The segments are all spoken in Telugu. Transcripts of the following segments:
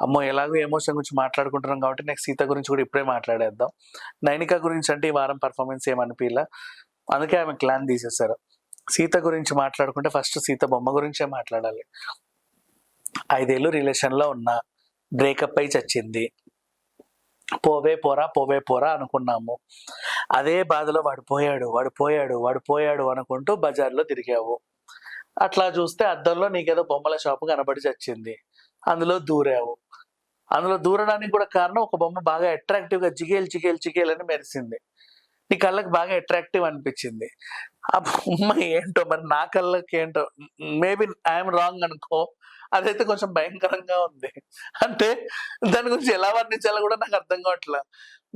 అమ్మో! ఎలాగో ఎమోషన్ గురించి మాట్లాడుకుంటున్నాం కాబట్టి నెక్స్ట్ సీత గురించి కూడా ఇప్పుడే మాట్లాడేద్దాం. నైనిక గురించి అంటే ఈ వారం పెర్ఫార్మన్స్ ఏమి అనిపియలా. అందుకే ఆమె క్లాన్ తీసేసారు. సీత గురించి మాట్లాడుకుంటే ఫస్ట్ సీత బొమ్మ గురించే మాట్లాడాలి. 5 ఏళ్ళు రిలేషన్‌లో ఉన్నా, బ్రేకప్ అయ్యి చచ్చింది. పోవే పోరా, పోవే పోరా అనుకున్నాము. అదే బాధలో వాడు పోయాడు, వాడు పోయాడు, వాడు పోయాడు అనుకుంటూ బజార్‌లో తిరిగావు. అట్లా చూస్తే అద్దంలో నీకేదో బొమ్మల షాపు కనబడి చచ్చింది. అందులో దూరావు. అందులో దూరడానికి కూడా కారణం ఒక బొమ్మ బాగా అట్రాక్టివ్‌గా జిగేల్, జిగేల్, జిగేల్ అని మెరిసింది. నీ కళ్ళకి బాగా అట్రాక్టివ్ అనిపించింది. ఆ బొమ్మ ఏంటో మరి నా కళ్ళకి ఏంటో మేబీ ఐ యామ్ రాంగ్ అనుకో. అదైతే కొంచెం భయంకరంగా ఉంది. అంటే దాని గురించి ఎలా వర్ణించాలో కూడా నాకు అర్థం కావట్లా.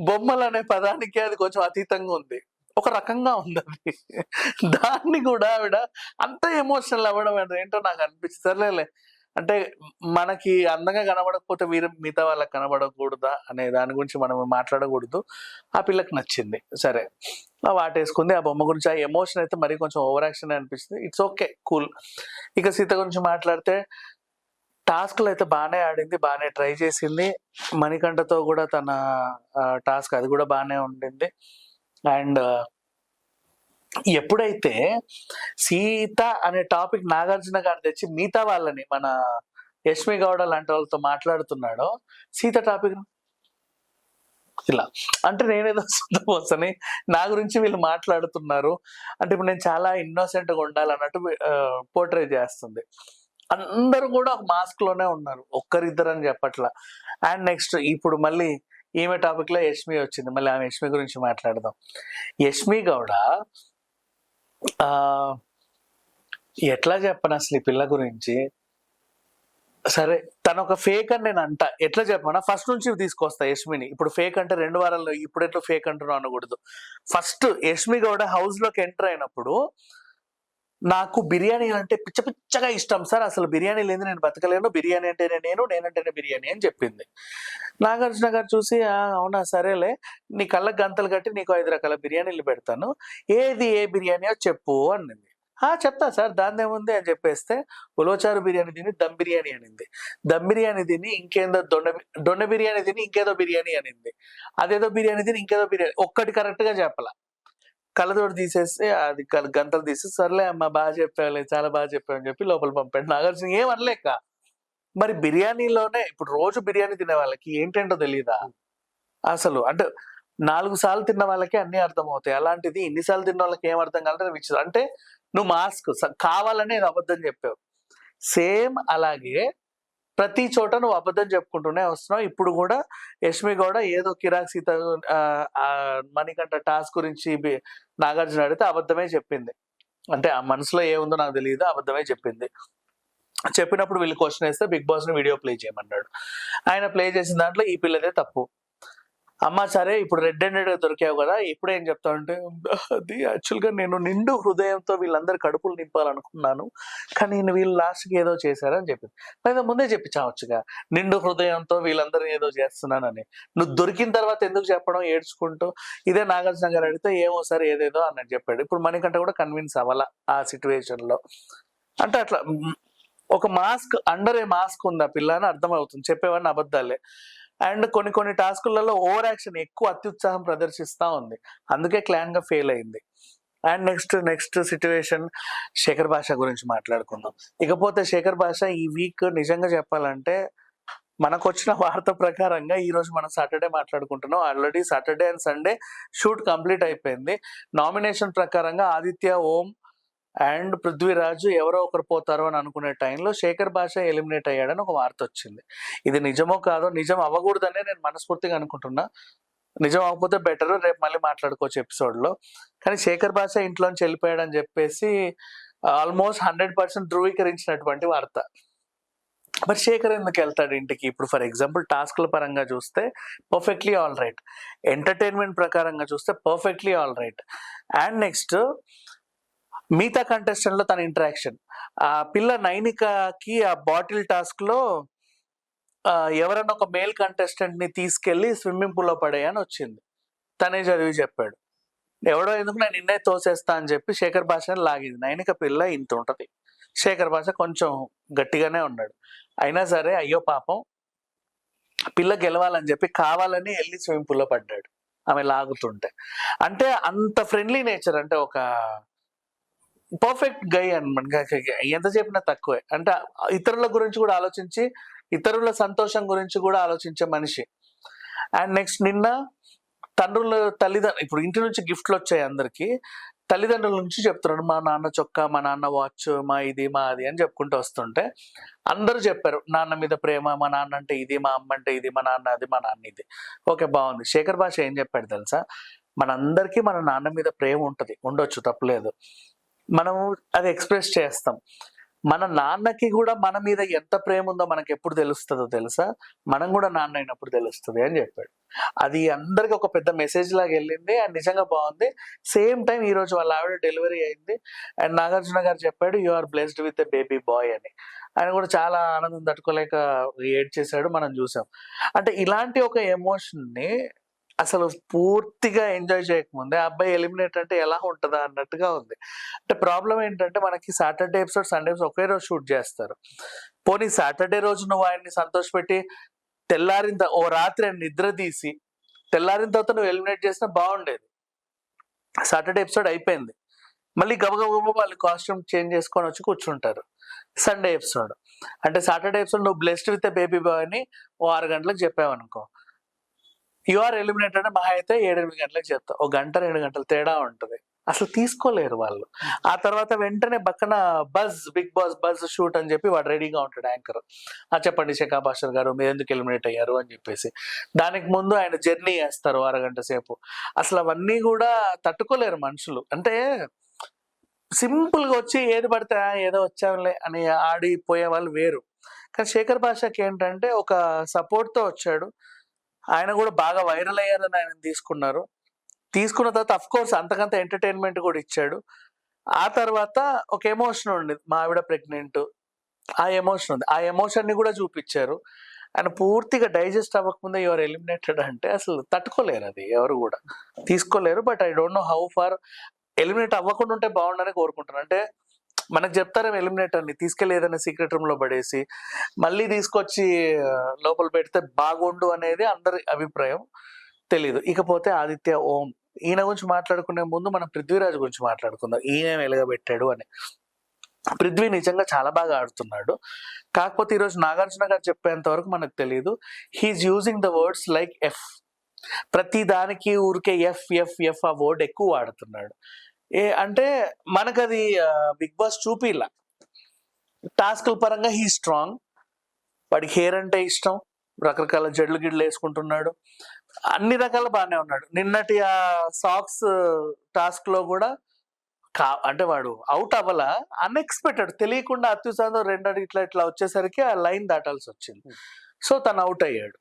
బొమ్మలనే పదానికి అది కొంచెం అతీతంగా ఉంది. ఒక రకంగా ఉందది. దాన్ని కూడా ఆవిడ అంత ఎమోషనల్ అవ్వడం ఏంటో నాకు అనిపించింది. సర్లేలే అంటే మనకి అందంగా కనబడకపోతే మిగతా వాళ్ళకి కనబడకూడదా అనే దాని గురించి మనం మాట్లాడకూడదు. ఆ పిల్లకి నచ్చింది. సరే. వాటేసుకుంది. ఆ బొమ్మ గురించి ఆ ఎమోషన్ అయితే మరీ కొంచెం ఓవర్ యాక్షన్ అనిపించింది. It's okay. కూల్. ఇక సీత గురించి మాట్లాడితే టాస్క్‌లో అయితే బానే ఆడింది. బానే ట్రై చేసింది. మణికంఠతో కూడా తన టాస్క్ అది కూడా బానే ఉండింది. అండ్ ఎప్పుడైతే సీత అనే టాపిక్ నాగార్జున గారు తెచ్చి మిగతా వాళ్ళని మన యష్మి గౌడ లాంటి వాళ్ళతో మాట్లాడుతున్నాడో సీత టాపిక్ ఇలా. అంటే నేనేదో సొంత పర్సన్‌ని నా గురించి వీళ్ళు మాట్లాడుతున్నారు. అంటే ఇప్పుడు నేను చాలా ఇన్నోసెంట్‌గా ఉండాలన్నట్టు పోర్ట్రే చేస్తుంది. అందరూ కూడా ఒక మాస్క్‌లోనే ఉన్నారు. ఒక్కరిద్దరని చెప్పట్లా. అండ్ నెక్స్ట్ ఇప్పుడు మళ్ళీ ఈమె టాపిక్‌లో యష్మి వచ్చింది. మళ్ళీ ఆమె యష్మి గురించి మాట్లాడదాం. యష్మి గౌడ ఆహ్, ఎట్లా చెప్పనసలు ఈ పిల్ల గురించి? సరే తనొక ఫేక్ అని నేనంట. ఎట్లా చెప్పనా? ఫస్ట్ నుంచి తీసుకొస్తా యష్మిని. ఇప్పుడు ఫేక్ అంటే 2 వారాల్లో ఇప్పుడెట్లా ఫేక్ అంటున్నావు అనకూడదు. ఫస్ట్ యష్మి గౌడ హౌస్‌లోకి ఎంటర్ అయినప్పుడు నాకు బిర్యానీ అంటే పిచ్చ పిచ్చగా ఇష్టం సార్. అసలు బిర్యానీ లేనిదే నేను బతకలేను. బిర్యానీ అంటేనే నేను, నేనంటేనే బిర్యానీ అని చెప్పింది. నాగార్జున గారు చూసి అవునా సరేలే. నీ కళ్ళకి గంతలు కట్టి నీకు 5 రకాల బిర్యానీలు పెడతాను. ఏది ఏ బిర్యానీయో చెప్పు అనింది. చెప్తా సార్ దానిదేముంది అని చెప్పేస్తే ఉలవచారు బిర్యానీ తిని దమ్ బిర్యానీ అనింది. దమ్ బిర్యానీ తిని ఇంకేందో దొండ బిర్యానీ తిని ఇంకేదో బిర్యానీ అనింది. అదేదో బిర్యానీ తిని ఇంకేదో బిర్యానీ. ఒక్కటి కరెక్ట్‌గా చెప్పలా. కళ్ళజోడు తీసేసి అది గంతలు తీసి సర్లే అమ్మ బాగా చెప్పావులే, చాలా బాగా చెప్పావు అని చెప్పి లోపల పంపాడు. నాగార్జున ఏం అనలేక. మరి బిర్యానీలోనే ఇప్పుడు రోజు బిర్యానీ తినే వాళ్ళకి ఏంటేంటో తెలీదా? అసలు అంటే 4 సార్లు తిన్న వాళ్ళకే అన్నీ అర్థమవుతాయి. అలాంటిది ఇన్ని సార్లు తిన్న వాళ్ళకి ఏం అర్థం కాలేదని విచిత్రం. అంటే నువ్వు మాస్క్ కావాలనే ఇది అబద్ధం చెప్పావు. సేమ్ అలాగే ప్రతి చోట నువ్వు అబద్ధం చెప్పుకుంటూనే వస్తున్నావు. ఇప్పుడు గూడా యష్మి గౌడ ఏదో కిరాక్ సీత మణికంఠ టాస్క్ గురించి నాగార్జున అడిగితే అబద్ధమే చెప్పింది. అంటే ఆ మనసులో ఏముందో నాకు తెలీదు. అబద్ధమే చెప్పింది. చెప్పినప్పుడు వీళ్ళు క్వెషన్ ఏస్తే బిగ్ బాస్‌ని వీడియో ప్లే చేయమన్నాడు. ఆయన ప్లే చేసిన దాంట్లో ఈ పిల్లదే తప్పు. అమ్మ సరే ఇప్పుడు రెడ్ హ్యాండెడ్‌గా దొరికావు గదా! ఇప్పుడేం చెప్తావంటే, అది యాక్చువల్‌గా నేను నిండు హృదయంతో వీళ్ళందరి కడుపులు నింపాలనుకున్నాను. కానీ వీళ్ళు లాస్ట్‌కి ఏదో చేశారని చెప్పింది. లేదా ముందే చెప్పి చావచ్చుగా. నిండు హృదయంతో వీళ్ళందరూ ఏదో చేస్తున్నానని. నువ్వు దొరికిన తర్వాత ఎందుకు చెప్పడం ఏడ్చుకుంటూ. ఇదే నాగార్జున గారు అడిగితే ఏమో సార్ ఏదేదో అన్నట్టు చెప్పాడు. ఇప్పుడు మణికంఠ కూడా కన్విన్స్ అవ్వలా ఆ సిట్యుయేషన్‌లో. అంటే అట్లా ఒక మాస్క్ అండర్ ఏ మాస్క్ ఉంది ఆ పిల్ల అని అర్థమవుతుంది. చెప్పేవన్నీ అబద్దాలే. అండ్ కొన్ని కొన్ని టాస్కులలో ఓవర్ యాక్షన్ ఎక్కువ అత్యుత్సాహం ప్రదర్శిస్తా ఉంది. అందుకే క్లాన్‌గా ఫెయిల్ అయింది. అండ్ నెక్స్ట్ సిట్యుయేషన్ శేఖర్ భాష గురించి మాట్లాడుకుందాం. ఇకపోతే శేఖర్ భాష ఈ వీక్ నిజంగా చెప్పాలంటే మనకొచ్చిన వార్త ప్రకారంగా ఈరోజు మనం సాటర్‌డే మాట్లాడుకుంటున్నాం. Already Saturday and Sunday shoot complete అయిపోయింది. నామినేషన్ ప్రకారంగా ఆదిత్య, ఓం అండ్ పృథ్వీరాజ్ ఎవరో ఒకరు పోతారు అని అనుకునే టైంలో శేఖర్ భాష ఎలిమినేట్ అయ్యాడని ఒక వార్తొచ్చింది. ఇది నిజమో కాదో నిజం అవ్వకూడదనే నేను మనస్ఫూర్తిగా అనుకుంటున్నా. నిజం అవ్వకపోతే బెటర్. రేపు మళ్ళీ మాట్లాడుకోవచ్చు ఎపిసోడ్‌లో. కానీ శేఖర్ భాష ఇంట్లోంచి వెళ్ళిపోయాడని చెప్పేసి ఆల్మోస్ట్ 100% ధృవీకరించినటువంటి వార్త. మరి శేఖర్ ఎందుకెళ్తాడు ఇంటికి? ఇప్పుడు ఫర్ ఎగ్జాంపుల్ టాస్క్‌ల పరంగా చూస్తే పర్ఫెక్ట్‌లీ ఆల్ రైట్. ఎంటర్‌టైన్‌మెంట్ ప్రకారంగా చూస్తే perfectly all right. And next మిగతా కంటెస్టెంట్‌లో తన ఇంటరాక్షన్. ఆ పిల్ల నైనికకి ఆ బాటిల్ టాస్క్‌లో ఎవరన్నా ఒక మేల్ కంటెస్టెంట్‌ని తీసుకెళ్ళి స్విమ్మింగ్ పూల్‌లో పడేయి అని వచ్చింది. తనే చదివి చెప్పాడు. ఎవడో ఎందుకు నేను నిన్నే తోసేస్తా అని చెప్పి శేఖర్ భాషని లాగింది. నైనిక పిల్ల ఇంతుంటది. శేఖర్ భాష కొంచెం గట్టిగానే ఉన్నాడు. అయినా సరే అయ్యో పాపం పిల్ల గెలవాలని చెప్పి కావాలని వెళ్ళి స్విమ్మింగ్ పూల్ లో పడ్డాడు ఆమె లాగుతుంటే. అంటే అంత ఫ్రెండ్లీ నేచర్, అంటే ఒక పర్ఫెక్ట్ గై అనమాట. ఎంత చెప్పినా తక్కువే. అంటే ఇతరుల గురించి కూడా ఆలోచించి, ఇతరుల సంతోషం గురించి కూడా ఆలోచించే మనిషి. అండ్ నెక్స్ట్ నిన్న ఇప్పుడు ఇంటి నుంచి గిఫ్ట్‌లొచ్చాయి అందరికి. తల్లిదండ్రుల నుంచి చెప్తున్నాడు. మా నాన్న చొక్కా, మా నాన్న వాచ్, మా ఇది, మా అది అని చెప్పుకుంటూ వస్తుంటే అందరూ చెప్పారు. నాన్న మీద ప్రేమ, మా నాన్న అంటే ఇది, మా అమ్మ అంటే ఇది, మా నాన్న అది, మా నాన్న ఇది. ఓకే, బావుంది. శేఖర్ భాష ఏం చెప్పాడు తెలుసా? మనందరికీ మన నాన్న మీద ప్రేమ ఉంటది. ఉండొచ్చు, తప్పులేదు. మనము అది ఎక్స్‌ప్రెస్ చేస్తాం. మన నాన్నకి గూడా మన మీద ఎంత ప్రేముందో మనకెప్పుడు తెలుస్తదో తెలుసా? మనం గూడా నాన్న అయినప్పుడు తెలుస్తది అని జెప్పాడు. అది అందరికి ఒక పెద్ద మెసేజ్ లాగెళ్ళింది. అండ్ నిజంగా బావుంది. సేమ్ టైమ్ ఈరోజు వాళ్ళ ఆవిడ డెలివరీ అయింది. అండ్ నాగార్జున గారు చెప్పాడు, "you are blessed with a baby boy" అని. ఆయన గూడా చాలా ఆనందం తట్టుకోలేక ఏడ్చేసాడు. మనం జూసాం. అంటే ఇలాంటి ఒక ఎమోషన్‌ని అసలు పూర్తిగా ఎంజాయ్ చేయకముందే ఆ అబ్బాయి ఎలిమినేట్ అంటే ఎలా ఉంటదా అన్నట్టుగా ఉంది. అంటే ప్రాబ్లమ్ ఏంటంటే మనకి సాటర్‌డే ఎపిసోడ్, సండే ఎపిసోడ్ ఒకే రోజు షూట్ జేస్తారు. పోనీ సాటర్‌డే రోజు నువ్వు ఆయన్ని సంతోషపెట్టి ఓ రాత్రి ఆయన నిద్ర తీసి తెల్లారిన తర్వాత నువ్వు ఎలిమినేట్ చేసినా బావుండేది. సాటర్‌డే ఎపిసోడ్ అయిపోయింది. మళ్ళీ గబగబా వాళ్ళు కాస్ట్యూమ్ చేంజ్ చేసుకొని వచ్చి కూర్చుంటారు. Sunday episode. అంటే సాటర్‌డే ఎపిసోడ్ నువ్వు blessed with a baby boy అని ఓ 6 గంటలకు చెప్పావనుకో. యూ ఆర్ ఎలిమినేటెడ్ అంటే మహా అయితే 7, 8 గంటలకు చెప్తా. ఒక గంట, 2 గంటలు తేడా ఉంటది. అసలు తీసుకోలేరు వాళ్ళు. ఆ తర్వాత వెంటనే పక్కన బిగ్ బాస్ బజ్ షూట్ అని చెప్పి వాడు రెడీగా ఉంటాడు యాంకర్. చెప్పండి శేఖర్ భాస్కర్ గారు మీరెందుకు ఎలిమినేట్ అయ్యారు అని చెప్పేసి. దానికి ముందు ఆయన జర్నీ చేస్తారు అరగంట సేపు. అసలు అవన్నీ కూడా తట్టుకోలేరు మనుషులు. అంటే సింపుల్‌గా వచ్చి ఏది పడితే ఏదో వచ్చాంలే అని ఆడిపోయే వాళ్ళు వేరు. కానీ శేఖర్ భాషకి ఏంటంటే ఒక సపోర్ట్‌తో వచ్చాడు. ఆయన కూడా బాగా వైరల్ అయ్యారని ఆయనను తీసుకున్నారు. తీసుకున్న తర్వాత ఆఫ్‌కోర్స్ అంతకంత ఎంటర్‌టైన్‌మెంట్ కూడా ఇచ్చాడు. ఆ తర్వాత ఒక ఎమోషన్ ఉండేది. మా ఆవిడ ప్రెగ్నెంట్. ఆ ఎమోషన్ ఉంది. ఆ ఎమోషన్‌ని కూడా చూపిచ్చారు. ఆయన పూర్తిగా డైజెస్ట్ అవ్వకముందే యూ ఆర్ ఎలిమినేటెడ్ అంటే అసలు తట్టుకోలేరు అది ఎవరు గూడా. తీసుకోలేరు. But I don't know how far eliminate అవ్వకుండా ఉంటే బావుండని కోరుకుంటున్నాను. అంటే మనకు చెప్తారేమో ఎలిమినేట్ అని. తీసుకెళ్ళి ఏదైనా సీక్రెట్ రూమ్‌లో పడేసి, మళ్ళీ తీసుకొచ్చి లోపల పెడితే బాగుండు అనేది అందరి అభిప్రాయం. తెలీదు. ఇకపోతే ఆదిత్య ఓం. ఈయన గురించి మాట్లాడుకునే ముందు మనం పృథ్వీరాజ్ గురించి మాట్లాడుకుందాం. ఈయన వెలగబెట్టాడు అని. పృథ్వీ నిజంగా చాలా బాగా ఆడుతున్నాడు. కాకపోతే ఈరోజు నాగార్జున గారు చెప్పేంత వరకు మనకు తెలీదు. He is using the words like F. ప్రతి దానికి ఊరికే ఎఫ్, ఎఫ్, ఎఫ్ ఆ వర్డ్ ఎక్కువ వాడుతున్నాడు. అంటే మనకది బిగ్ బాస్ చూపియలా. టాస్క్‌ల పరంగా హి ఈస్ స్ట్రాంగ్. వాడికి హెయిర్ అంటే ఇష్టం. రకరకాల జడలు గిడలు యేసుకుంటున్నాడు. అన్ని రకాలు బానే ఉన్నాడు. నిన్నటి సాక్స్ టాస్క్‌లో గూడా అంటే వాడు ఔట్ అవ్వలా. అన్‌ఎక్స్‌పెక్టెడ్ తెలియకుండా అత్యుత్సాహంతో 2 అడుగు ఇట్లా వచ్చేసరికి ఆ లైన్ దాటాల్సొచ్చింది. సో, తను ఔట్ అయ్యాడు.